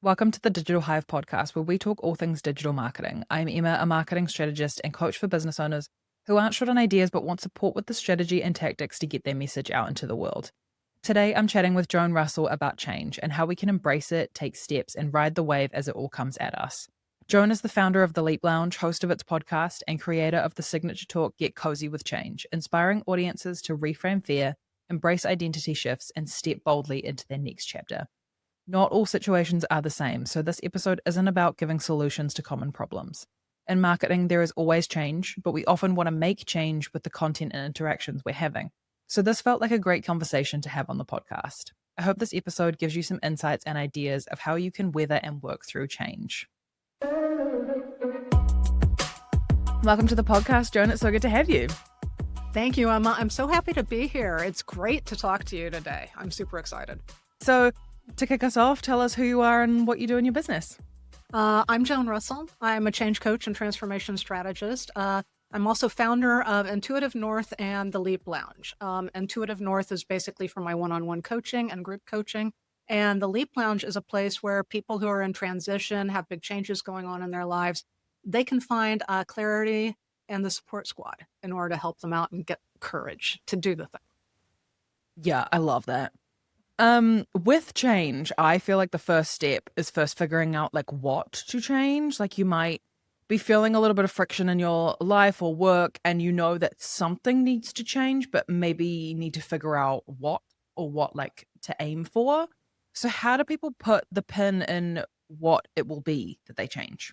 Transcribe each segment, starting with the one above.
Welcome to the Digital Hive podcast, where we talk all things digital marketing. I'm Emma, a marketing strategist and coach for business owners who aren't short on ideas but want support with the strategy and tactics to get their message out into the world. Today, I'm chatting with Joan Russell about change and how we can embrace it, take steps, and ride the wave as it all comes at us. Joan is the founder of the Leap Lounge, host of its podcast, and creator of the signature talk Get Cozy with Change, inspiring audiences to reframe fear, embrace identity shifts, and step boldly into their next chapter. Not all situations are the same, so this episode isn't about giving solutions to common problems. In marketing, there is always change, but we often want to make change with the content and interactions we're having. So this felt like a great conversation to have on the podcast. I hope this episode gives you some insights and ideas of how you can weather and work through change. Welcome to the podcast, Joan. It's so good to have you. Thank you, Emma. I'm so happy to be here. It's great to talk to you today. I'm super excited. So to kick us off, tell us who you are and what you do in your business. I'm Joan Russell. I'm a change coach and transformation strategist. I'm also founder of Intuitive North and the Leap Lounge. Intuitive North is basically for my one-on-one coaching and group coaching. And the Leap Lounge is a place where people who are in transition, have big changes going on in their lives, they can find clarity and the support squad in order to help them out and get courage to do the thing. Yeah, I love that. With change, I feel like the first step is first figuring out like what to change. Like you might be feeling a little bit of friction in your life or work and you know that something needs to change, but maybe you need to figure out what like to aim for. So how do people put the pin in what it will be that they change?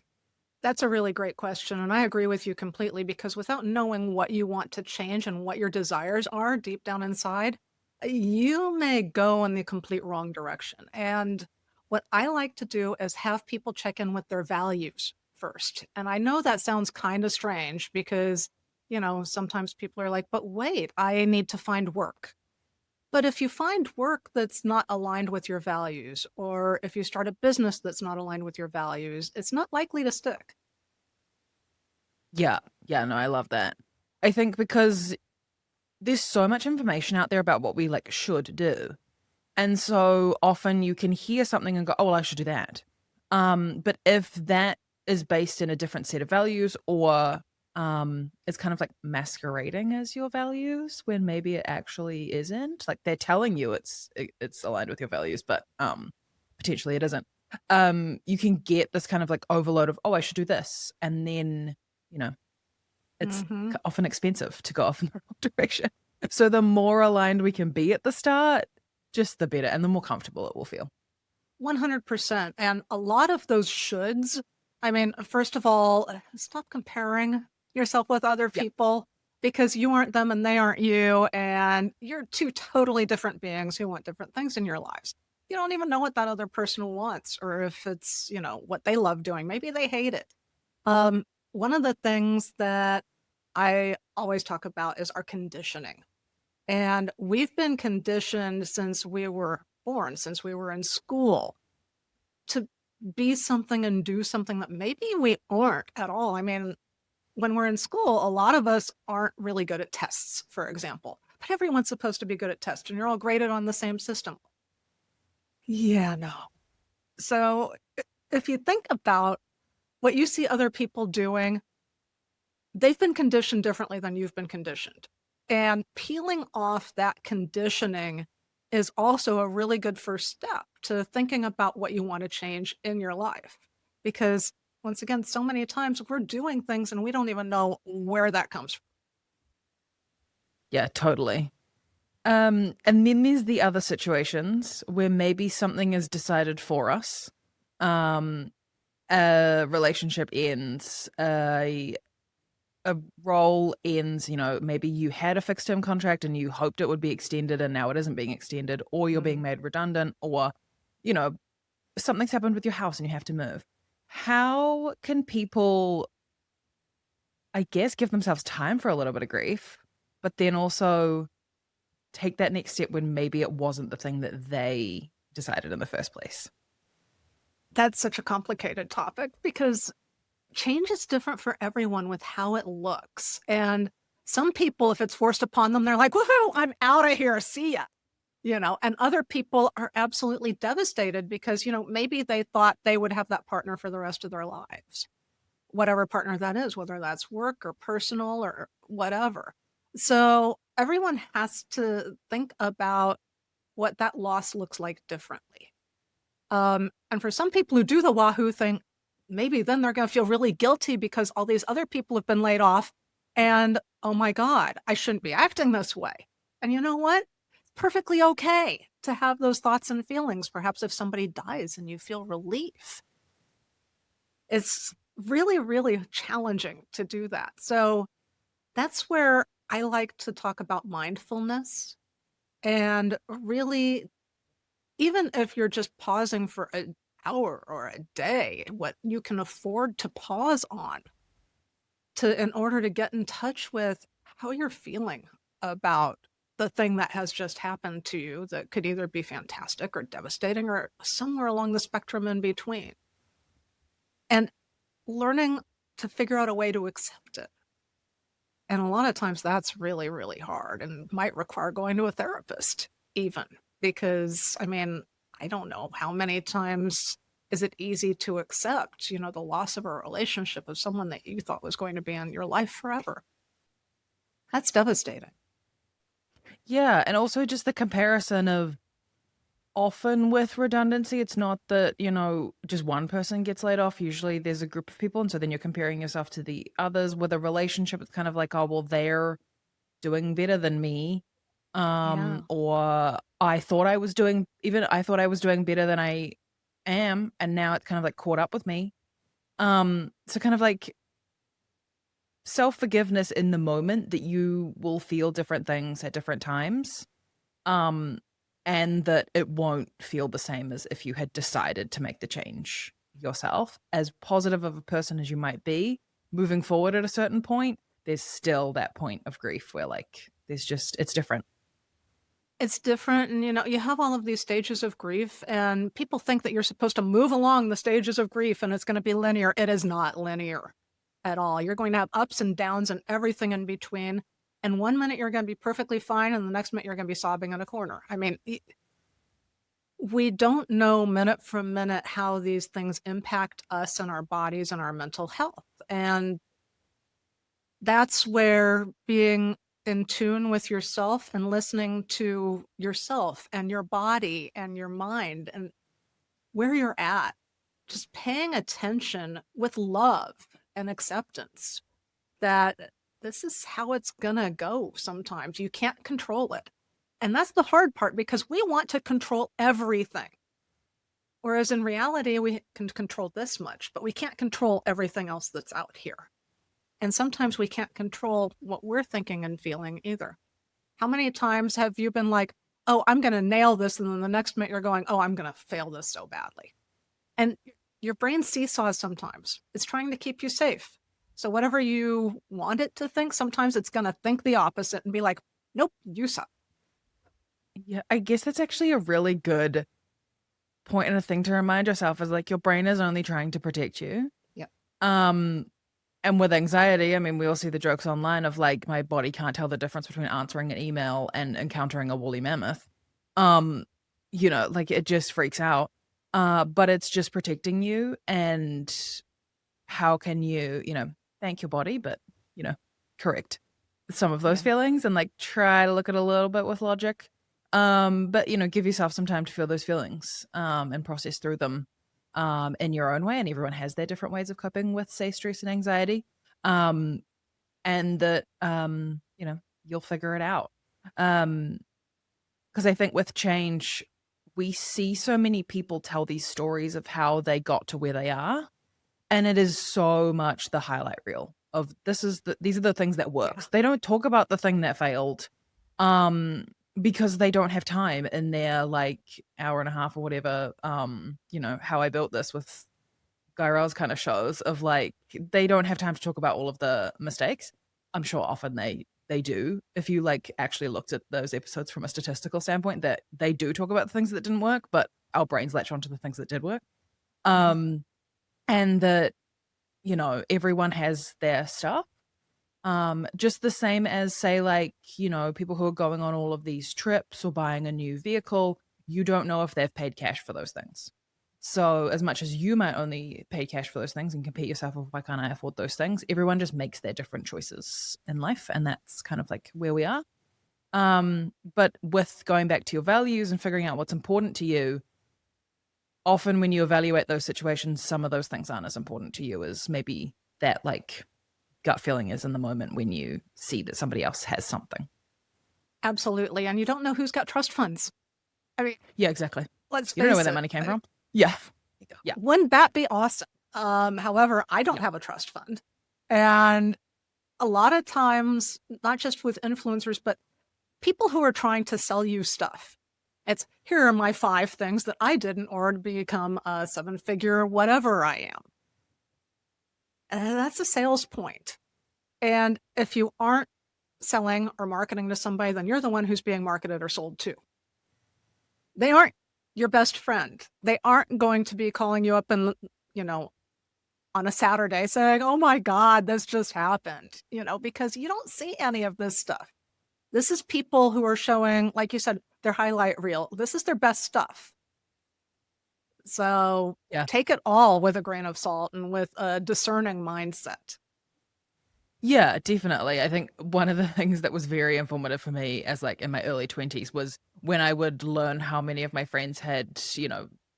That's a really great question. And I agree with you completely because without knowing what you want to change and what your desires are deep down inside, you may go in the complete wrong direction. And what I like to do is have people check in with their values first. And I know that sounds kind of strange because, sometimes people are like, but wait, I need to find work. But if you find work that's not aligned with your values, or if you start a business that's not aligned with your values, it's not likely to stick. Yeah, no, I love that. I think because there's so much information out there about what we like should do. And so often you can hear something and go, oh, well, I should do that. But if that is based in a different set of values or it's kind of like masquerading as your values when maybe it actually isn't, like they're telling you it's aligned with your values, but potentially it isn't. You can get this kind of like overload of, oh, I should do this. And then, it's often expensive to go off in the wrong direction. So the more aligned we can be at the start, just the better and the more comfortable it will feel. 100%. And a lot of those shoulds, first of all, stop comparing yourself with other people because you aren't them and they aren't you. And you're two totally different beings who want different things in your lives. You don't even know what that other person wants or if it's, what they love doing. Maybe they hate it. One of the things that I always talk about is our conditioning. And we've been conditioned since we were born, since we were in school, to be something and do something that maybe we aren't at all. When we're in school, a lot of us aren't really good at tests, for example. But everyone's supposed to be good at tests, and you're all graded on the same system. Yeah, no. So if you think about what you see other people doing, they've been conditioned differently than you've been conditioned. And peeling off that conditioning is also a really good first step to thinking about what you want to change in your life. Because once again, so many times we're doing things and we don't even know where that comes from. Yeah, totally. And then there's the other situations where maybe something is decided for us. A relationship ends, a role ends, maybe you had a fixed term contract and you hoped it would be extended and now it isn't being extended, or you're being made redundant, or, something's happened with your house and you have to move. How can people, I guess, give themselves time for a little bit of grief, but then also take that next step when maybe it wasn't the thing that they decided in the first place? That's such a complicated topic because change is different for everyone with how it looks. And some people, if it's forced upon them, they're like, woohoo, I'm out of here. See ya. and other people are absolutely devastated because, maybe they thought they would have that partner for the rest of their lives, whatever partner that is, whether that's work or personal or whatever. So everyone has to think about what that loss looks like differently. And for some people who do the Wahoo thing, maybe then they're going to feel really guilty because all these other people have been laid off. And oh my God, I shouldn't be acting this way. And you know what? Perfectly okay to have those thoughts and feelings. Perhaps if somebody dies and you feel relief, it's really, really challenging to do that. So that's where I like to talk about mindfulness and really, even if you're just pausing for an hour or a day, what you can afford to pause on in order to get in touch with how you're feeling about the thing that has just happened to you that could either be fantastic or devastating or somewhere along the spectrum in between. And learning to figure out a way to accept it. And a lot of times that's really, really hard and might require going to a therapist even because, I don't know how many times is it easy to accept, the loss of a relationship of someone that you thought was going to be in your life forever. That's devastating. Yeah, and also just the comparison of often with redundancy, it's not that, just one person gets laid off. Usually there's a group of people, and so then you're comparing yourself to the others. With a relationship, it's kind of like, oh, well, they're doing better than me. Yeah. Or I thought I was doing better than I am, and now it's kind of like caught up with me. So kind of like self-forgiveness in the moment that you will feel different things at different times. Um, and that it won't feel the same as if you had decided to make the change yourself. As positive of a person as you might be, moving forward at a certain point, there's still that point of grief where like it's different. It's different. And, you have all of these stages of grief, and people think that you're supposed to move along the stages of grief and it's going to be linear. It is not linear at all. You're going to have ups and downs and everything in between. And one minute you're going to be perfectly fine, and the next minute you're going to be sobbing in a corner. We don't know minute from minute how these things impact us and our bodies and our mental health. And that's where being in tune with yourself and listening to yourself and your body and your mind and where you're at, just paying attention with love and acceptance that this is how it's gonna go sometimes. You can't control it. And that's the hard part because we want to control everything. Whereas in reality, we can control this much, but we can't control everything else that's out here. And sometimes we can't control what we're thinking and feeling either. How many times have you been like, oh, I'm going to nail this, and then the next minute you're going, oh, I'm going to fail this so badly? And your brain seesaws sometimes. It's trying to keep you safe. So whatever you want it to think, sometimes it's going to think the opposite and be like, nope, you suck. Yeah, I guess that's actually a really good point and a thing to remind yourself is like your brain is only trying to protect you. Yep. And with anxiety, we all see the jokes online of like my body can't tell the difference between answering an email and encountering a woolly mammoth. Like it just freaks out. But it's just protecting you. And how can you, thank your body, but, correct some of those Yeah. feelings and like try to look at it a little bit with logic. But give yourself some time to feel those feelings and process through them in your own way. And everyone has their different ways of coping with, say, stress and anxiety. And that you'll figure it out. Because I think with change, we see so many people tell these stories of how they got to where they are, and it is so much the highlight reel of these are the things that works. Yeah. They don't talk about the thing that failed, because they don't have time in their like hour and a half or whatever. How I built this with Guy Raz kind of shows of like they don't have time to talk about all of the mistakes. I'm sure often they do. If you like actually looked at those episodes from a statistical standpoint, that they do talk about the things that didn't work, but our brains latch onto the things that did work. Mhm. And that everyone has their stuff. Just the same as, say, like, people who are going on all of these trips or buying a new vehicle, you don't know if they've paid cash for those things. So as much as you might only pay cash for those things and compete yourself with, why can't I afford those things? Everyone just makes their different choices in life, and that's kind of like where we are. But with going back to your values and figuring out what's important to you, often when you evaluate those situations, some of those things aren't as important to you as maybe that like gut feeling is in the moment when you see that somebody else has something. Absolutely. And you don't know who's got trust funds. I mean, Yeah, exactly. let's You don't know where face that it. money came from. Yeah. Yeah. Wouldn't that be awesome? However, I don't Yeah. have a trust fund. And a lot of times, not just with influencers, but people who are trying to sell you stuff. It's here are my 5 things that I did in order to become a 7-figure whatever I am. And that's a sales point. And if you aren't selling or marketing to somebody, then you're the one who's being marketed or sold to. They aren't your best friend. They aren't going to be calling you up and, on a Saturday saying, oh my God, this just happened, because you don't see any of this stuff. This is people who are showing, like you said, their highlight reel. This is their best stuff. So Yeah. take it all with a grain of salt and with a discerning mindset. Yeah, definitely. I think one of the things that was very informative for me as like in my early 20s was when I would learn how many of my friends had,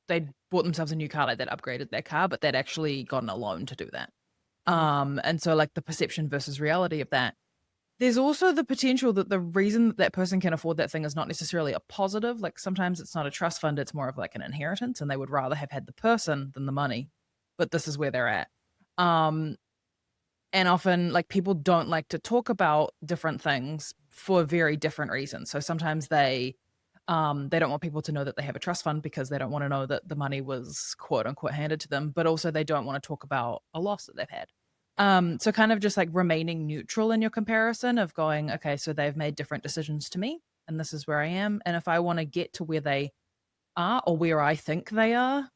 they'd bought themselves a new car, like they'd upgraded their car, but they'd actually gotten a loan to do that. And so like the perception versus reality of that. There's also the potential that the reason that person can afford that thing is not necessarily a positive. Like sometimes it's not a trust fund, it's more of like an inheritance, and they would rather have had the person than the money. But this is where they're at. Um, and often like people don't like to talk about different things for very different reasons. So sometimes they don't want people to know that they have a trust fund because they don't want to know that the money was quote unquote handed to them, but also they don't want to talk about a loss that they've had. So kind of just like remaining neutral in your comparison of going, okay, so they've made different decisions to me and this is where I am. And if I want to get to where they are or where I think they are,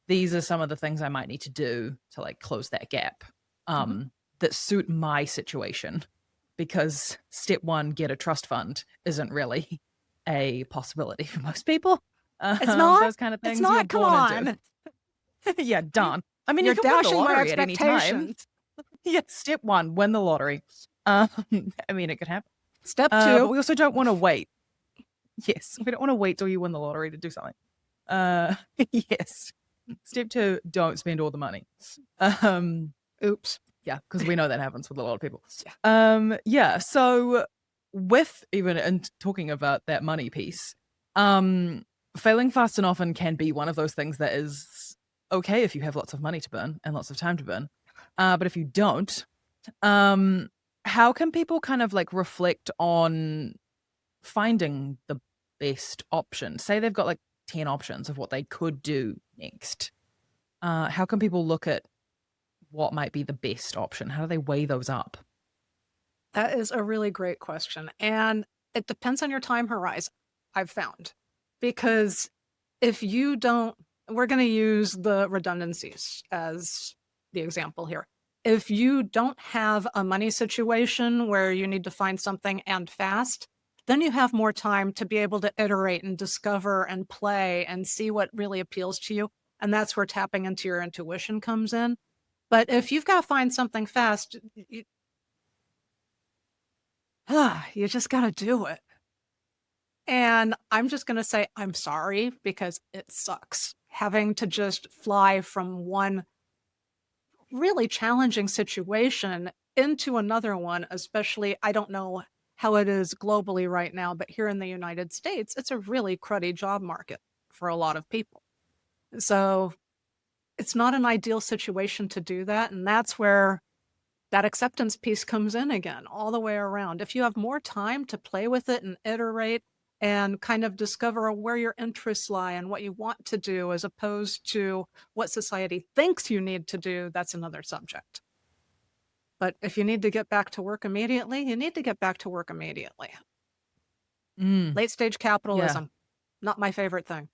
these are some of the things I might need to do to like close that gap Mhm. that suit my situation. Because step one, get a trust fund, isn't really a possibility for most people. It's not. Those kind of It's things you're not. Come born into. on. Yeah, done. I mean, you You're can win the dashing my lottery at any time. expectations. Yeah, step one, win the lottery. Um, I mean, it could happen. Step But 2. we also don't want to wait. Yes, we don't want to wait till you win the lottery to do something. Uh, yes. Step two, don't spend all the money. Um, Oops. yeah, because we know that happens with a lot of people. Yeah. Yeah, so with even and talking about that money piece, failing fast and often can be one of those things that is okay if you have lots of money to burn and lots of time to burn. But if you don't, um, how can people kind of like reflect on finding the best option? Say they've got like 10 options of what they could do next. How can people look at what might be the best option? How do they weigh those up? That is a really great question. And it depends on your time horizon, I've found. Because if you don't, we're going to use the redundancies as the example here. If you don't have a money situation where you need to find something and fast, then you have more time to be able to iterate and discover and play and see what really appeals to you. And that's where tapping into your intuition comes in. But if you've got to find something fast, you just got to do it. And I'm just going to say, I'm sorry because it sucks having to just fly from one really challenging situation into another one, especially, I don't know how it is globally right now, but here in the United States, it's a really cruddy job market for a lot of people. So it's not an ideal situation to do that. And that's where that acceptance piece comes in again, all the way around. If you have more time to play with it and iterate and kind of discover where your interests lie and what you want to do, as opposed to what society thinks you need to do, that's another subject. But if you need to get back to work immediately, you need to get back to work immediately. Mm, Late stage yeah. capitalism, not my favorite thing.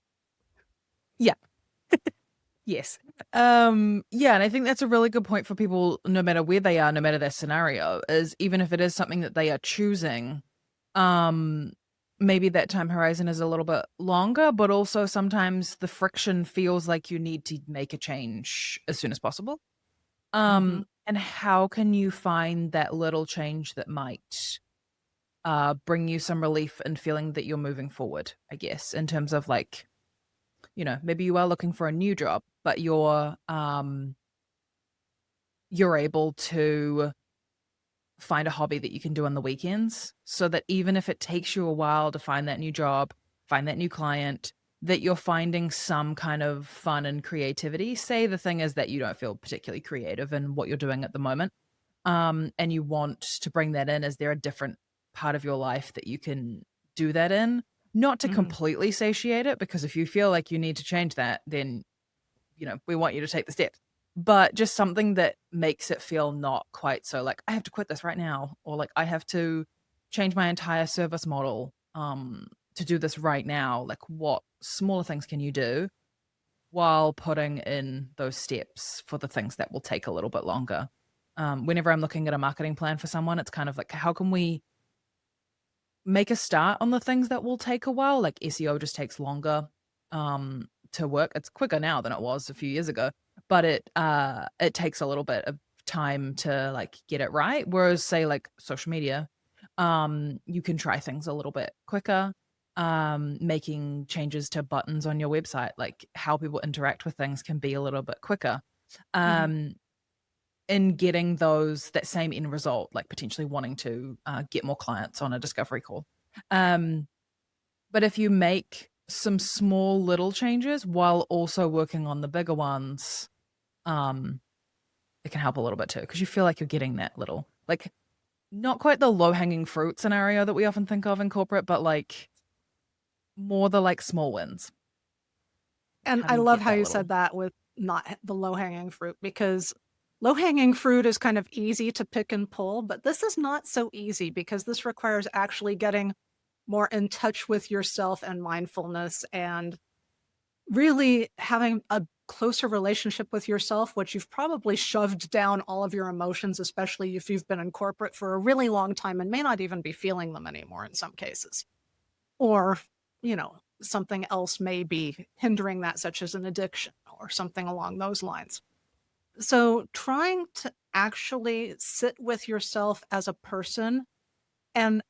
Yeah. Yes. Yeah, and I think that's a really good point for people, no matter where they are, no matter their scenario, is even if it is something that they are choosing, um, maybe that time horizon is a little bit longer, but also sometimes the friction feels like you need to make a change as soon as possible. Mhm. And how can you find that little change that might bring you some relief and feeling that you're moving forward, I guess, in terms of like, maybe you are looking for a new job, but you're able to find a hobby that you can do on the weekends so that even if it takes you a while to find that new job, find that new client, that you're finding some kind of fun and creativity. Say the thing is that you don't feel particularly creative in what you're doing at the moment, and you want to bring that in. Is there a different part of your life that you can do that in? Not to Mhm. completely satiate it, because if you feel like you need to change that, then we want you to take the steps. But just something that makes it feel not quite so like, I have to quit this right now, or like I have to change my entire service model to do this right now. Like what smaller things can you do while putting in those steps for the things that will take a little bit longer? Whenever I'm looking at a marketing plan for someone, it's kind of like, how can we make a start on the things that will take a while? Like SEO just takes longer to work. It's quicker now than it was a few years ago, but it takes a little bit of time to like get it right. Whereas say like social media, you can try things a little bit quicker. Making changes to buttons on your website, like how people interact with things, can be a little bit quicker. Mhm. Um, in getting that same end result, like potentially wanting to get more clients on a discovery call. Um, but if you make some small little changes while also working on the bigger ones, um, it can help a little bit too, because you feel like you're getting that little, like, not quite the low hanging fruit scenario that we often think of in corporate, but like more the like small wins. And How do I you love get how that you little? said that with not the low-hanging fruit, because low-hanging fruit is kind of easy to pick and pull, but this is not so easy because this requires actually getting more in touch with yourself and mindfulness and really having a closer relationship with yourself, which you've probably shoved down all of your emotions, especially if you've been in corporate for a really long time and may not even be feeling them anymore in some cases. Or, something else may be hindering that, such as an addiction or something along those lines. So, trying to actually sit with yourself as a person and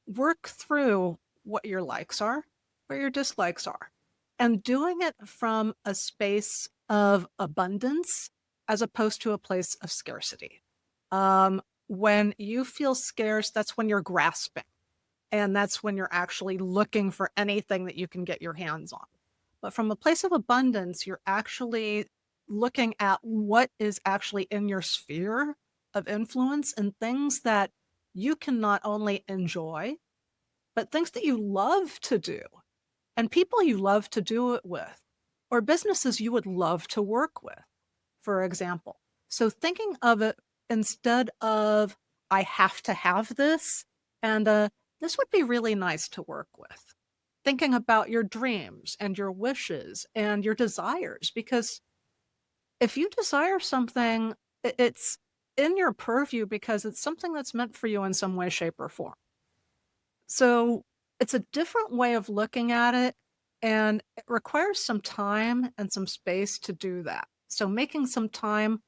work through what your likes are, what your dislikes are, and doing it from a space of abundance as opposed to a place of scarcity. When you feel scarce, that's when you're grasping. And that's when you're actually looking for anything that you can get your hands on. But from a place of abundance, you're actually looking at what is actually in your sphere of influence and things that you can not only enjoy, but things that you love to do and people you love to do it with, or businesses you would love to work with, for example. So thinking of it instead of, I have to have this, and this would be really nice to work with. Thinking about your dreams and your wishes and your desires, because if you desire something, it's in your purview because it's something that's meant for you in some way, shape, or form. So it's a different way of looking at it, and it requires some time and some space to do that. So making some time,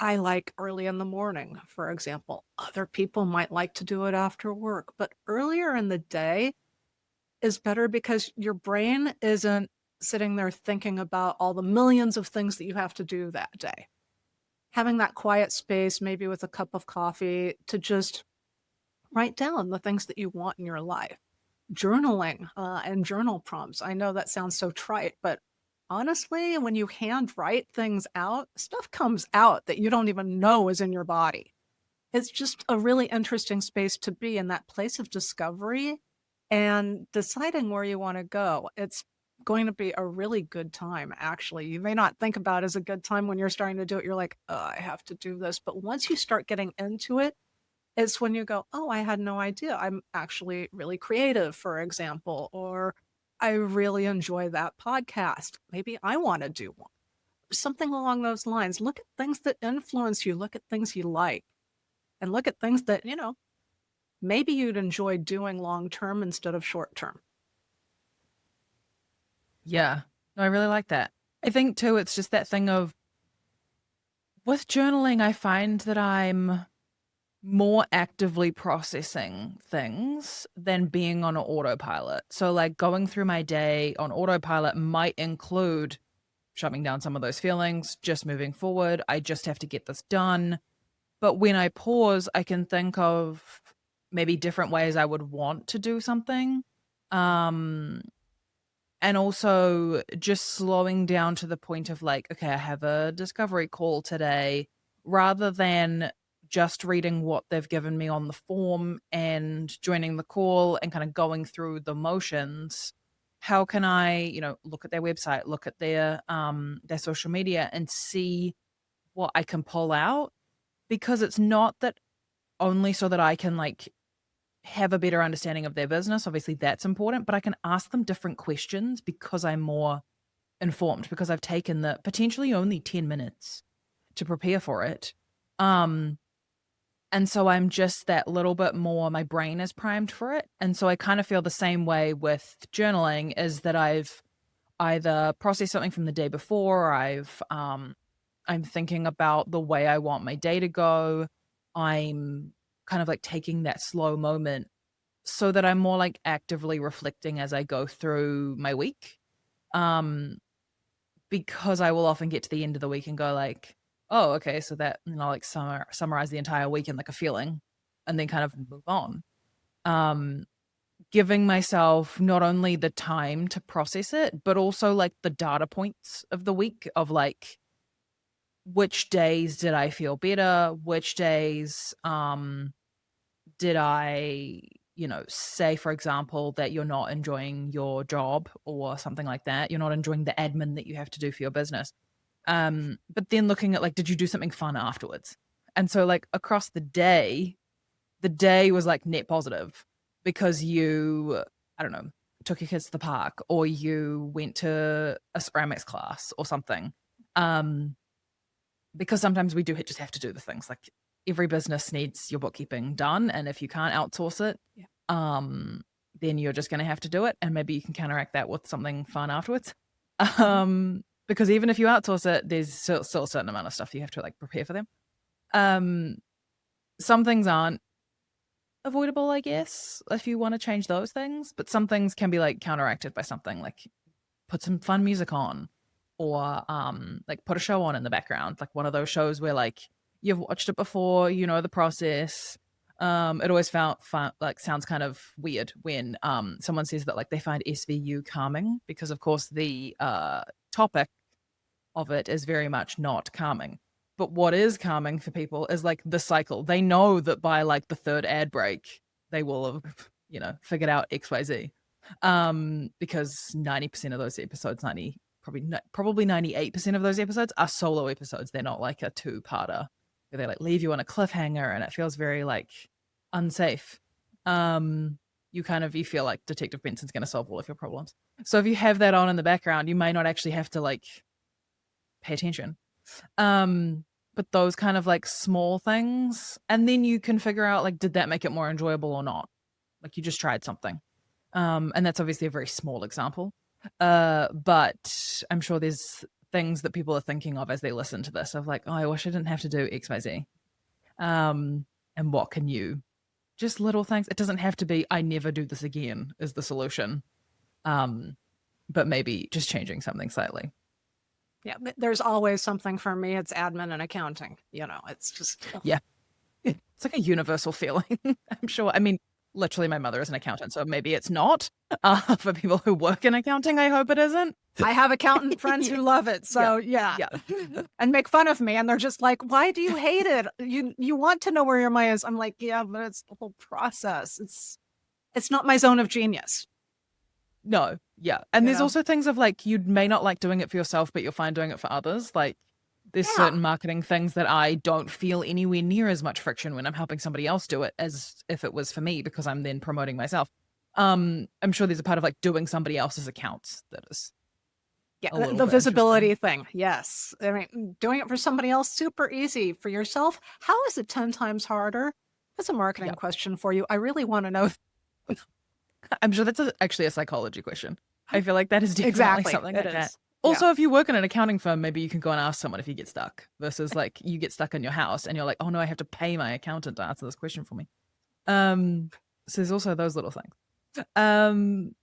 I like early in the morning, for example. Other people might like to do it after work, but earlier in the day is better because your brain isn't sitting there thinking about all the millions of things that you have to do that day. Having that quiet space, maybe with a cup of coffee, to just write down the things that you want in your life. Journaling and journal prompts. I know that sounds so trite, but honestly, when you hand write things out, stuff comes out that you don't even know is in your body. It's just a really interesting space to be in, that place of discovery and deciding where you want to go. It's going to be a really good time, actually. You may not think about it as a good time when you're starting to do it. You're like, oh, I have to do this. But once you start getting into it, it's when you go, oh, I had no idea. I'm actually really creative, for example, or I really enjoy that podcast. Maybe I want to do one. something along those lines. Look at things that influence you. Look at things you like. And look at things that, maybe you'd enjoy doing long term instead of short term. Yeah. No, I really like that. I think too, it's just that thing of with journaling, I find that I'm more actively processing things than being on an autopilot. So, like, going through my day on autopilot might include shutting down some of those feelings, just moving forward. I just have to get this done. But when I pause, I can think of maybe different ways I would want to do something. Um, and also just slowing down to the point of like, okay, I have a discovery call today, rather than just reading what they've given me on the form and joining the call and kind of going through the motions. How can I, look at their website, look at their social media and see what I can pull out? Because it's not that only so that I can like have a better understanding of their business. Obviously, that's important, but I can ask them different questions because I'm more informed, because I've taken the potentially only 10 minutes to prepare for it. And so I'm just that little bit more, my brain is primed for it. And so I kind of feel the same way with journaling, is that I've either processed something from the day before, or I'm thinking about the way I want my day to go. I'm kind of like taking that slow moment so that I'm more like actively reflecting as I go through my week. Um, because I will often get to the end of the week and go like, oh, okay, so that, like summarize the entire week in like a feeling and then kind of move on. Um, Giving myself not only the time to process it, but also like the data points of the week of like, which days did I feel better? Which days did I, say, for example, that you're not enjoying your job or something like that? You're not enjoying the admin that you have to do for your business. But then looking at like, did you do something fun afterwards? And so like across the day was like net positive because you, I don't know, took your kids to the park or you went to a ceramics class or something. Um, because sometimes we do just have to do the things like every business needs your bookkeeping done. And if you can't outsource it, Yeah. then you're just going to have to do it. And maybe you can counteract that with something fun afterwards. Mhm. Because even if you outsource it, there's still a certain amount of stuff you have to like prepare for them. Um, some things aren't avoidable, I guess, if you want to change those things, but some things can be like counteracted by something like put some fun music on or like put a show on in the background, like one of those shows where like you've watched it before, you know the process. It always found fun, like sounds kind of weird when someone says that like they find SVU calming, because of course the topic of it is very much not calming. But what is calming for people is like the cycle. They know that by like the third ad break, they will have, figured out XYZ. Because 90% of those episodes, probably 98% of those episodes are solo episodes. They're not like a two-parter where they like leave you on a cliffhanger and it feels very like unsafe. You feel like Detective Benson's going to solve all of your problems. So if you have that on in the background, you may not actually have to like pay attention. But those kind of like small things, and then you can figure out like, did that make it more enjoyable or not? Like you just tried something. And that's obviously a very small example. But I'm sure there's things that people are thinking of as they listen to this of like, oh, I wish I didn't have to do XYZ. And what can you just little things. It doesn't have to be I never do this again is the solution. Um, but maybe just changing something slightly. Yeah, there's always something for me. It's admin and accounting. It's just, Yeah. It's like a universal feeling, I'm sure. I mean, literally, my mother is an accountant, so maybe it's not. For people who work in accounting, I hope it isn't. I have accountant friends Yeah. who love it. So Yeah. yeah, Yeah. and make fun of me. And they're just like, why do you hate it? You want to know where your money is. I'm like, yeah, but it's the whole process. It's not my zone of genius. No, yeah. And You there's know? also things of like, you may not like doing it for yourself, but you'll find doing it for others. Like, there's Yeah. certain marketing things that I don't feel anywhere near as much friction when I'm helping somebody else do it as if it was for me, because I'm then promoting myself. I'm sure there's a part of like doing somebody else's accounts that is Yeah, a little the bit interesting. visibility thing. Yes. I mean, doing it for somebody else, super easy. For yourself, how is it 10 times harder? That's a marketing Yep. question for you. I really want to know. I'm sure that's actually a psychology question. I feel like that is definitely Exactly. something It like that. is. Yeah. Also, if you work in an accounting firm, maybe you can go and ask someone if you get stuck versus like you get stuck in your house and you're like, oh no, I have to pay my accountant to answer this question for me. Um, so there's also those little things. Um,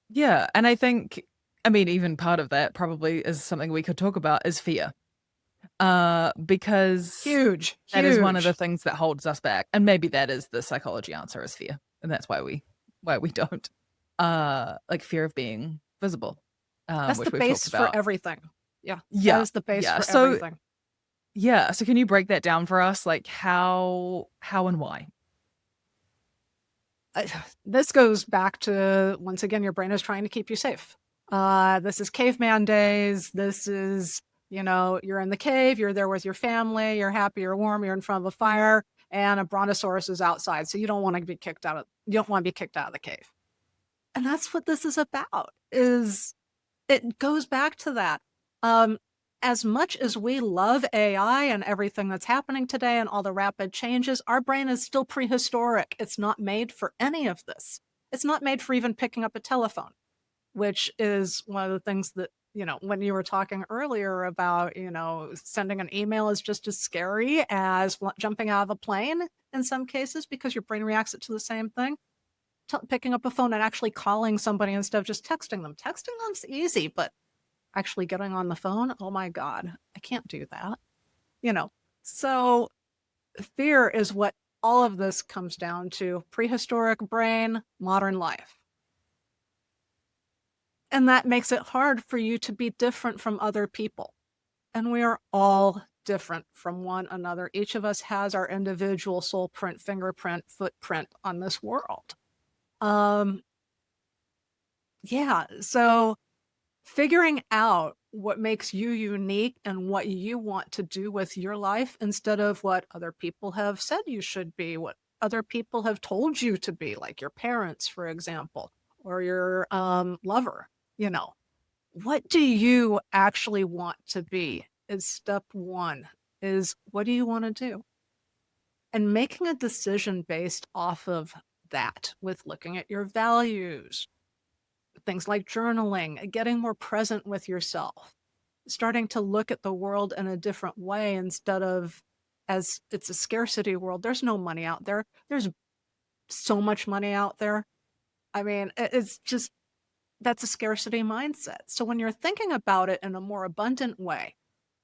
yeah, and I think, I mean, even part of that probably is something we could talk about is fear. Because Huge, that is one of the huge. things that holds us back, and maybe that is the psychology answer is fear, and that's why we don't like fear of being visible, That's the which we've talked base for about. everything. Yeah. That Yeah, is the base yeah. for So everything. yeah, so can you break that down for us, like how and why? This goes back to, once again, your brain is trying to keep you safe. This is caveman days. This is, you're in the cave, you're there with your family, you're happy, you're warm, you're in front of a fire, and a brontosaurus is outside. So you don't want to be kicked out of, you don't want to be kicked out of the cave. And that's what this is about, is it goes back to that. Um, as much as we love AI and everything that's happening today and all the rapid changes, our brain is still prehistoric. It's not made for any of this. It's not made for even picking up a telephone, which is one of the things that, when you were talking earlier about, sending an email is just as scary as jumping out of a plane in some cases because your brain reacts it to the same thing. Picking up a phone and actually calling somebody instead of just texting them. Texting them's easy, but actually getting on the phone, oh my God, I can't do that. You know, so fear is what all of this comes down to: prehistoric brain, modern life. And that makes it hard for you to be different from other people. And we are all different from one another. Each of us has our individual soul print, fingerprint, footprint on this world. Um, yeah. So figuring out what makes you unique and what you want to do with your life instead of what other people have said you should be, what other people have told you to be, like your parents, for example, or your lover. You know, what do you actually want to be is step one, is what do you want to do? And making a decision based off of that, with looking at your values, things like journaling, getting more present with yourself, starting to look at the world in a different way instead of as it's a scarcity world. There's no money out there. There's so much money out there. I mean, it's just, that's a scarcity mindset. So when you're thinking about it in a more abundant way,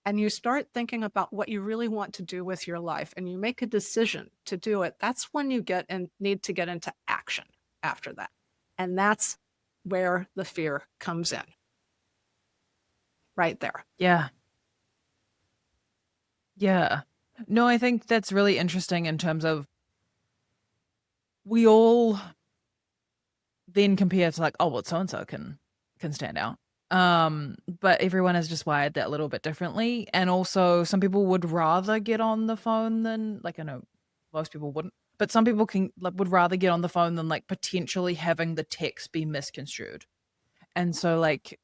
and you start thinking about what you really want to do with your life and you make a decision to do it, that's when you get and need to get into action after that. And that's where the fear comes in. Right there. Yeah, yeah. No, I think that's really interesting in terms of we all then compare to like, oh, well, so and so can stand out. But everyone is just wired that little bit differently. And also some people would rather get on the phone than like I know most people wouldn't. But some people can like would rather get on the phone than like potentially having the text be misconstrued. And so like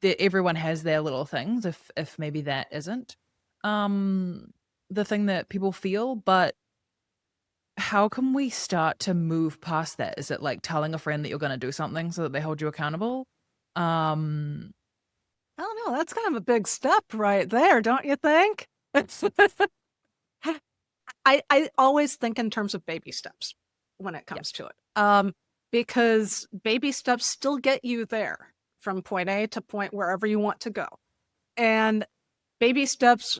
everyone has their little things if maybe that isn't um the thing that people feel, but how can we start to move past that? Is it like telling a friend that you're going to do something so that they hold you accountable? Um, I don't know. That's kind of a big step right there, don't you think? I always think in terms of baby steps when it yeah, comes to it. Because baby steps still get you there from point A to point wherever you want to go. And baby steps,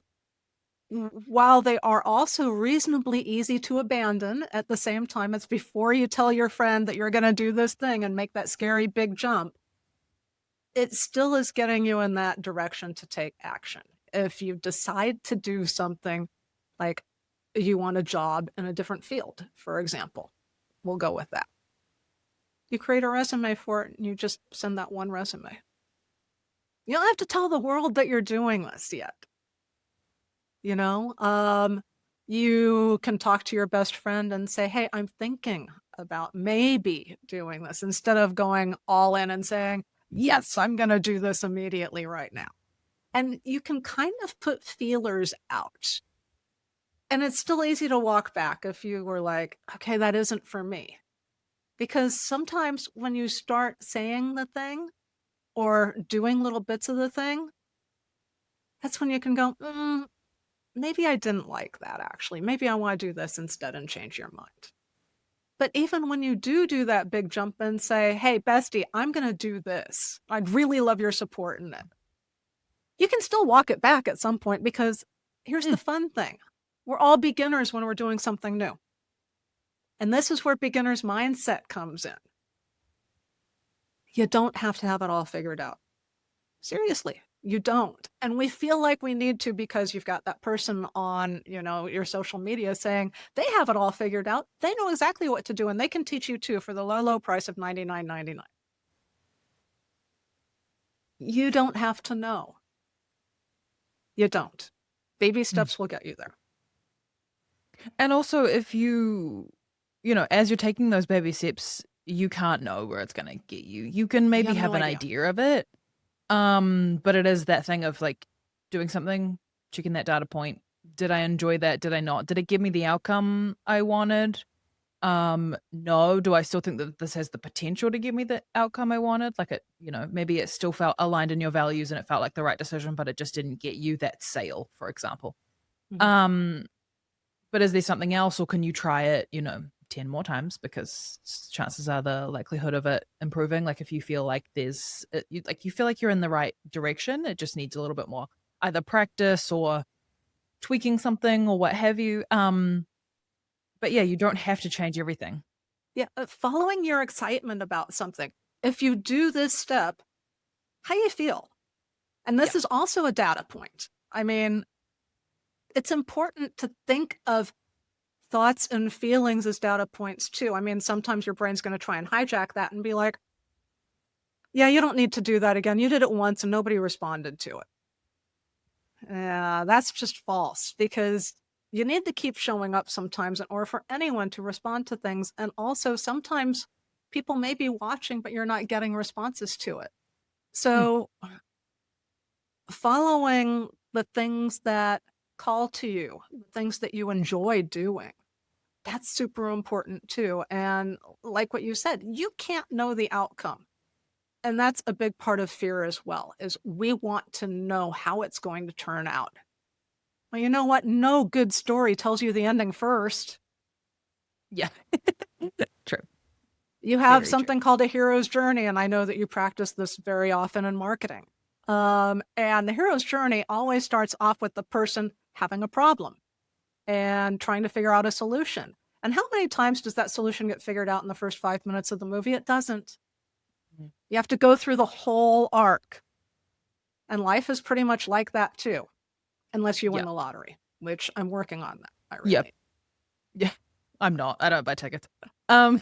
while they are also reasonably easy to abandon, at the same time, it's before you tell your friend that you're going to do this thing and make that scary big jump. It still is getting you in that direction to take action. If you decide to do something, like you want a job in a different field, for example, we'll go with that. You create a resume for it and you just send that one resume. You don't have to tell the world that you're doing this yet. You know, you can talk to your best friend and say, hey, I'm thinking about maybe doing this, instead of going all in and saying, yes, I'm going to do this immediately right now. And you can kind of put feelers out. And it's still easy to walk back if you were like, okay, that isn't for me. Because sometimes when you start saying the thing or doing little bits of the thing, that's when you can go, maybe I didn't like that actually. Maybe I want to do this instead and change your mind. But even when you do that big jump and say, hey, bestie, I'm going to do this. I'd really love your support in it. You can still walk it back at some point because here's the fun thing. We're all beginners when we're doing something new. And this is where beginner's mindset comes in. You don't have to have it all figured out. Seriously, you don't. And we feel like we need to because you've got that person on, your social media saying they have it all figured out. They know exactly what to do and they can teach you too for the low, low price of $99.99. You don't have to know. You don't. Baby steps will get you there. And also, if as you're taking those baby steps, you can't know where it's going to get you. You can maybe have an idea of it. But it is that thing of like doing something, checking that data point. Did I enjoy that? Did I not? Did it give me the outcome I wanted? No. Do I still think that this has the potential to give me the outcome I wanted? Like maybe it still felt aligned in your values and it felt like the right decision, but it just didn't get you that sale, for example. Mm-hmm. But is there something else, or can you try it, 10 more times, because chances are the likelihood of it improving. Like if you feel like you feel like you're in the right direction, it just needs a little bit more either practice or tweaking something or what have you. But yeah, you don't have to change everything. Yeah, following your excitement about something. If you do this step, how you feel? And this is also a data point. I mean, it's important to think of thoughts and feelings as data points too. I mean, sometimes your brain's going to try and hijack that and be like, yeah, you don't need to do that again. You did it once and nobody responded to it. That's just false because you need to keep showing up sometimes in order for anyone to respond to things. And also sometimes people may be watching, but you're not getting responses to it. So following the things that call to you, things that you enjoy doing, that's super important too. And like what you said, you can't know the outcome. And that's a big part of fear as well, is we want to know how it's going to turn out. Well, you know what? No good story tells you the ending first. Yeah. True. You have Very something called a hero's journey, and I know that you practice this very often in marketing. And the hero's journey always starts off with the person having a problem and trying to figure out a solution. And how many times does that solution get figured out in the first 5 minutes of the movie? It doesn't. You have to go through the whole arc. And life is pretty much like that too, unless you win the lottery, which I'm working on that. I really. Yeah. I'm not. I don't buy tickets. I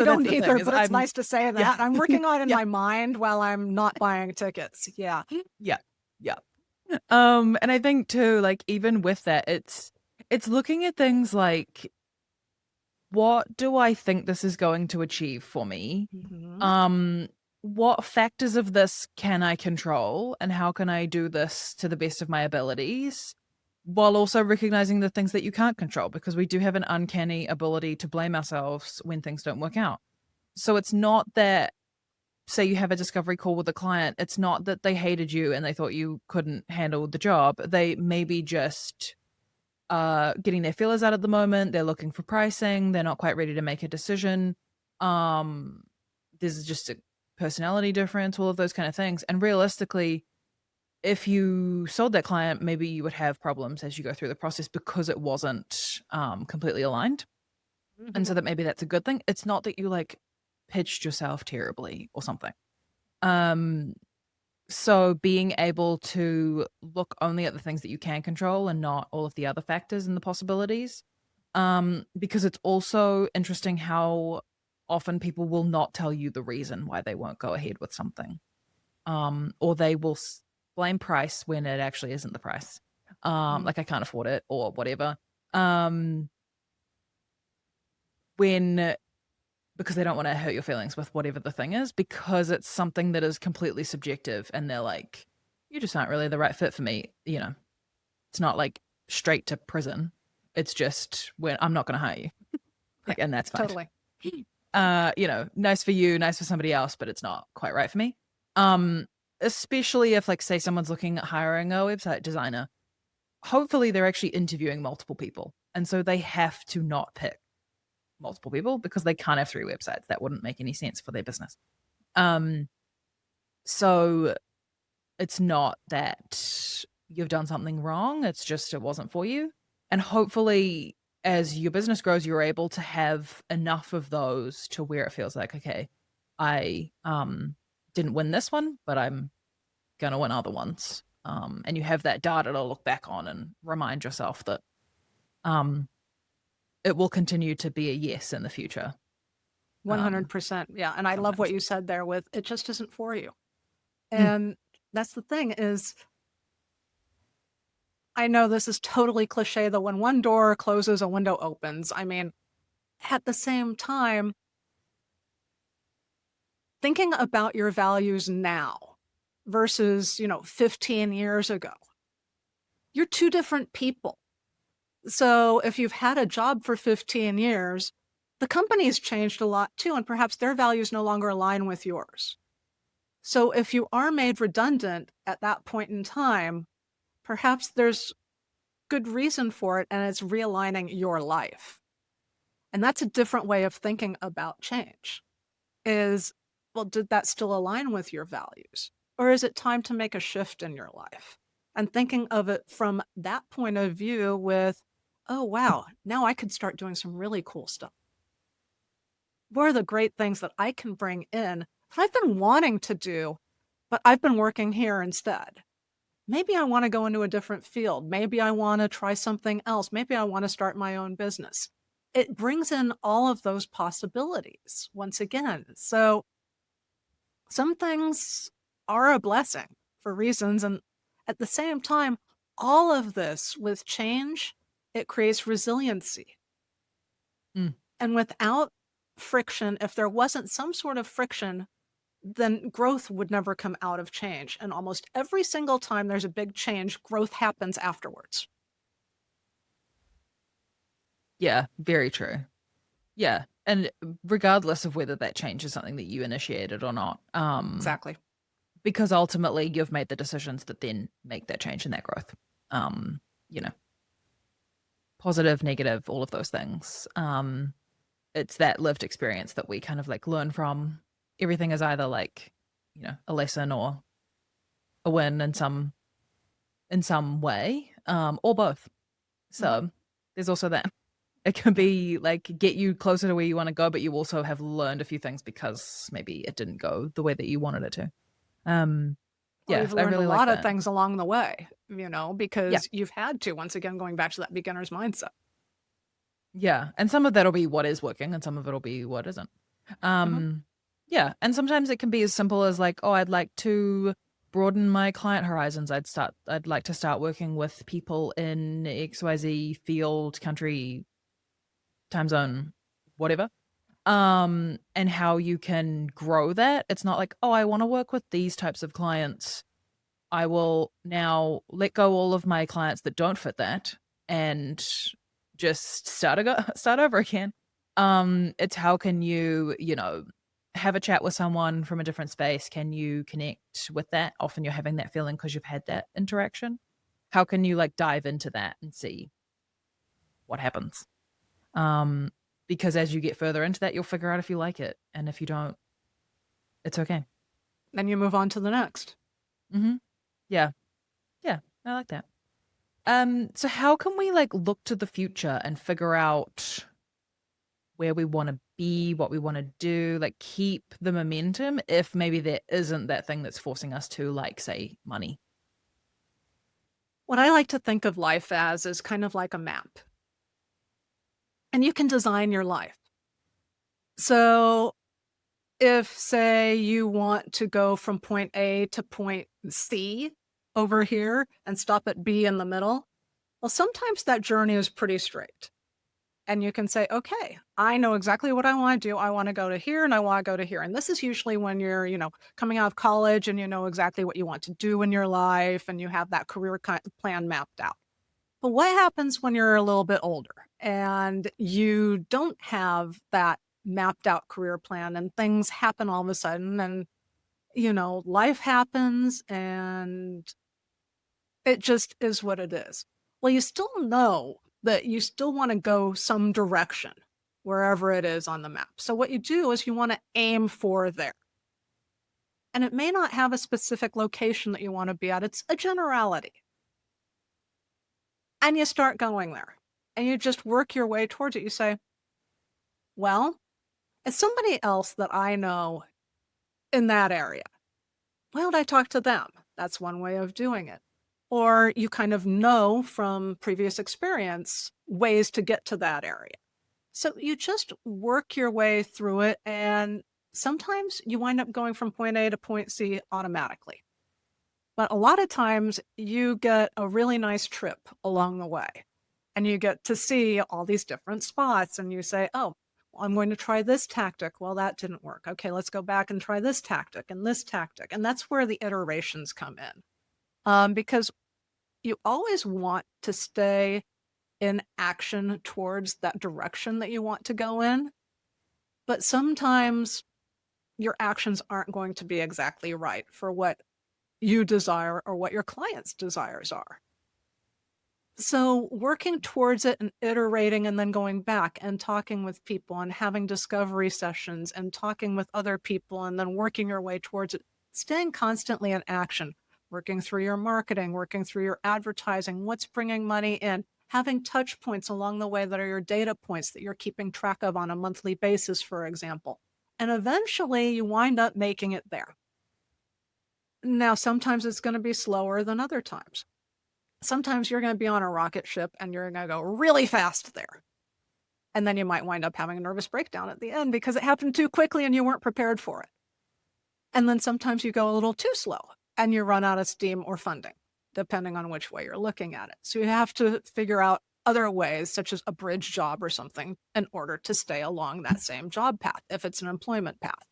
don't either, but it's nice to say that. Yeah. I'm working on it in my mind while I'm not buying tickets. Yeah. Yeah. And I think too, like even with that, it's looking at things like, what do I think this is going to achieve for me? Mm-hmm. What factors of this can I control, and how can I do this to the best of my abilities, while also recognizing the things that you can't control, because we do have an uncanny ability to blame ourselves when things don't work out. So it's not that, say you have a discovery call with a client, it's not that they hated you and they thought you couldn't handle the job. They maybe just getting their feelers out at the moment. They're looking for pricing. They're not quite ready to make a decision. There's just a personality difference, all of those kind of things. And realistically, if you sold that client, maybe you would have problems as you go through the process because it wasn't completely aligned. Mm-hmm. And so that maybe that's a good thing. It's not that you like pitched yourself terribly or something. So being able to look only at the things that you can control and not all of the other factors and the possibilities. Because it's also interesting how often people will not tell you the reason why they won't go ahead with something. Or they will blame price when it actually isn't the price. Like I can't afford it or whatever. When because they don't want to hurt your feelings with whatever the thing is, because it's something that is completely subjective and they're like, you just aren't really the right fit for me. It's not like straight to prison. It's just when I'm not going to hire you. Yeah, And that's fine. totally. Nice for you, nice for somebody else, but it's not quite right for me. Um, Especially if like say someone's looking at hiring a website designer, hopefully they're actually interviewing multiple people. And so they have to not pick multiple people because they can't have 3 websites. That wouldn't make any sense for their business. Um, so it's not that you've done something wrong, it's just it wasn't for you. And hopefully as your business grows, you're able to have enough of those to where it feels like, okay, I didn't win this one, but I'm gonna win other ones. And you have that data to look back on and remind yourself that um it will continue to be a yes in the future. 100%. Yeah. And I love what Sometimes. you said there with it just isn't for you. Mm, And that's the thing is, I know this is totally cliche that when one door closes, a window opens. I mean, at the same time, thinking about your values now versus, 15 years ago, you're two different people. So if you've had a job for 15 years, the company's changed a lot too, and perhaps their values no longer align with yours. So if you are made redundant at that point in time, perhaps there's good reason for it and it's realigning your life. And that's a different way of thinking about change is, well, did that still align with your values? Or is it time to make a shift in your life? And thinking of it from that point of view with, oh, wow, now I could start doing some really cool stuff. What are the great things that I can bring in that I've been wanting to do, but I've been working here instead? Maybe I want to go into a different field. Maybe I want to try something else. Maybe I want to start my own business. It brings in all of those possibilities once again. So some things are a blessing for reasons. And at the same time, all of this with change, it creates resiliency. mm. And without friction, if there wasn't some sort of friction, then growth would never come out of change. And almost every single time there's a big change, growth happens afterwards. Yeah, very true. Yeah. And regardless of whether that change is something that you initiated or not, Exactly. because ultimately you've made the decisions that then make that change and that growth. Um, you know, Positive, negative, all of those things. It's that lived experience that we kind of like learn from. Everything is either like, a lesson or a win in some way, or both. Hmm. So there's also that. It can be like get you closer to where you want to go, but you also have learned a few things because maybe it didn't go the way that you wanted it to. Um, Or yeah, you've I learned a really like lot of that. things along the way, Yeah, because you've had to, once again, going back to that beginner's mindset. yeah, and some of that'll be what is working, and some of it'll be what isn't. Hmm. Um, yeah, and sometimes it can be as simple as like, oh, I'd like to broaden my client horizons. I'd like to start working with people in XYZ field, country, time zone, whatever. And how you can grow that. It's not like, oh, I want to work with these types of clients. I will now let go all of my clients that don't fit that and just start over again. It's how can you have a chat with someone from a different space? Can you connect with that? Often you're having that feeling because you've had that interaction. How can you like dive into that and see what happens? Um, because as you get further into that, you'll figure out if you like it, and if you don't, it's okay. Then you move on to the next. Hmm. Yeah, yeah, I like that. So how can we like look to the future and figure out where we want to be, what we want to do, like keep the momentum if maybe there isn't that thing that's forcing us to like say money. What I like to think of life as is kind of like a map, and you can design your life. So if, say, you want to go from point A to point C over here and stop at B in the middle, well, sometimes that journey is pretty straight. And you can say, okay, I know exactly what I want to do. I want to go to here and I want to go to here. And this is usually when you're, coming out of college and you know exactly what you want to do in your life and you have that career plan mapped out. But what happens when you're a little bit older and you don't have that mapped out career plan and things happen all of a sudden and, life happens and it just is what it is. Well, you still know that you still want to go some direction wherever it is on the map. So what you do is you want to aim for there. And it may not have a specific location that you want to be at. It's a generality. And you start going there and you just work your way towards it. You say, well, it's somebody else that I know in that area. Why don't I talk to them? That's one way of doing it. Or you kind of know from previous experience ways to get to that area. So you just work your way through it. And sometimes you wind up going from point A to point C automatically. But a lot of times you get a really nice trip along the way and you get to see all these different spots and you say, oh, well, I'm going to try this tactic. Well, that didn't work. Okay, let's go back and try this tactic and this tactic. And that's where the iterations come in. Because you always want to stay in action towards that direction that you want to go in. But sometimes your actions aren't going to be exactly right for what you desire or what your client's desires are. So working towards it and iterating and then going back and talking with people and having discovery sessions and talking with other people and then working your way towards it, staying constantly in action, working through your marketing, working through your advertising, what's bringing money in, having touch points along the way that are your data points that you're keeping track of on a monthly basis, for example. And eventually you wind up making it there. Now, sometimes it's going to be slower than other times. Sometimes you're going to be on a rocket ship and you're going to go really fast there. And then you might wind up having a nervous breakdown at the end because it happened too quickly and you weren't prepared for it. And then sometimes you go a little too slow and you run out of steam or funding, depending on which way you're looking at it. So you have to figure out other ways, such as a bridge job or something, in order to stay along that same job path, if it's an employment path.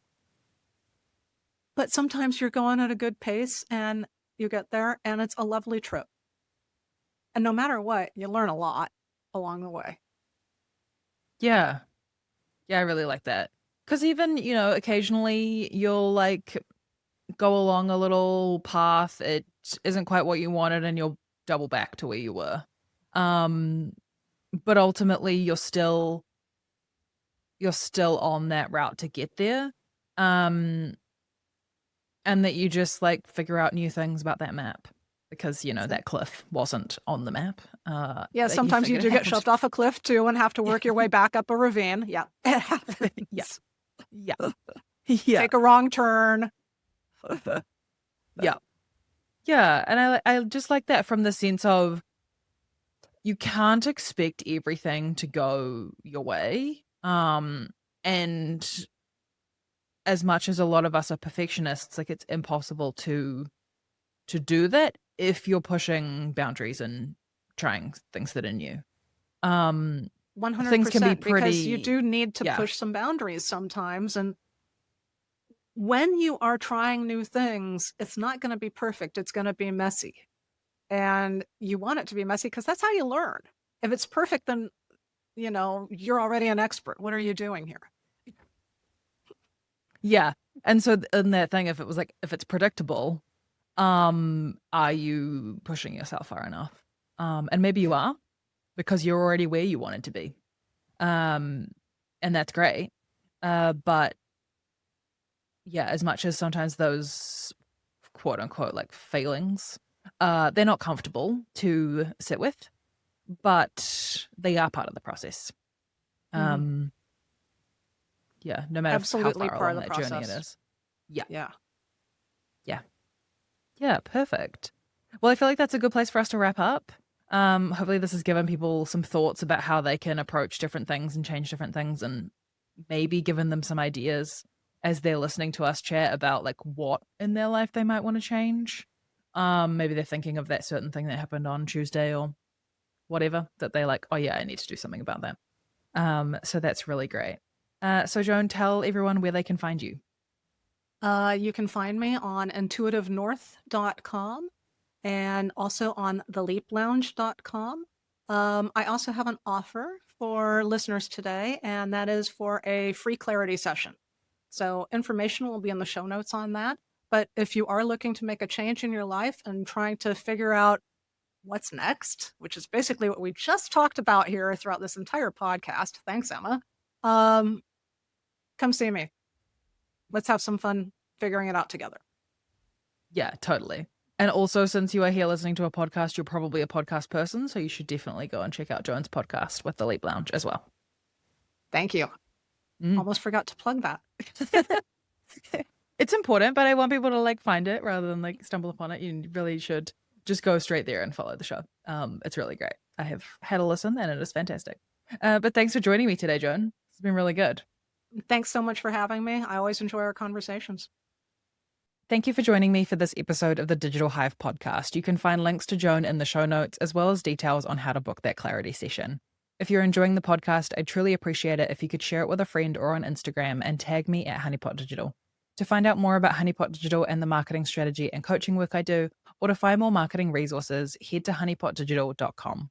But sometimes you're going at a good pace and you get there and it's a lovely trip. And no matter what, you learn a lot along the way. Yeah. Yeah, I really like that. Because even, occasionally you'll like go along a little path. It isn't quite what you wanted and you'll double back to where you were. But ultimately you're still on that route to get there. And that you just like figure out new things about that map because, that cliff wasn't on the map. Yeah, sometimes you do get shoved off a cliff too and have to work your way back up a ravine. Yeah, it happens. Yeah. Yeah. Take a wrong turn. Yeah. Yeah. And I just like that from the sense of you can't expect everything to go your way. And as much as a lot of us are perfectionists, like it's impossible to do that if you're pushing boundaries and trying things that are new. 100%, things can be pretty, because you do need to push some boundaries sometimes. And when you are trying new things, it's not going to be perfect. It's going to be messy. And you want it to be messy because that's how you learn. If it's perfect, then, you're already an expert. What are you doing here? Yeah. And so in that thing, if it's predictable, are you pushing yourself far enough? And maybe you are because you're already where you wanted to be. And that's great. But yeah, as much as sometimes those quote unquote like failings, they're not comfortable to sit with, but they are part of the process. Yeah, no matter Absolutely how far part along of the that process. journey it is. Yeah. Yeah. Yeah. Yeah, perfect. Well, I feel like that's a good place for us to wrap up. Hopefully this has given people some thoughts about how they can approach different things and change different things and maybe given them some ideas as they're listening to us chat about like what in their life they might want to change. Maybe they're thinking of that certain thing that happened on Tuesday or whatever that they're like, oh yeah, I need to do something about that. So that's really great. So Joan, tell everyone where they can find you. You can find me on intuitivenorth.com and also on theleaplounge.com. I also have an offer for listeners today, and that is for a free clarity session. So information will be in the show notes on that. But if you are looking to make a change in your life and trying to figure out what's next, which is basically what we just talked about here throughout this entire podcast. Thanks, Emma. Um, come see me. Let's have some fun figuring it out together. Yeah, totally. And also, since you are here listening to a podcast, you're probably a podcast person, so you should definitely go and check out Joan's podcast with the Leap Lounge as well. Thank you. Mm. Almost forgot to plug that. It's important, but I want people to like find it rather than like stumble upon it. You really should just go straight there and follow the show. It's really great. I have had a listen and it is fantastic. But thanks for joining me today, Joan. It's been really good. Thanks so much for having me. I always enjoy our conversations. Thank you for joining me for this episode of the Digital Hive podcast. You can find links to Joan in the show notes, as well as details on how to book that clarity session. If you're enjoying the podcast, I'd truly appreciate it if you could share it with a friend or on Instagram and tag me at Honeypot Digital. To find out more about Honeypot Digital and the marketing strategy and coaching work I do, or to find more marketing resources, head to honeypotdigital.com.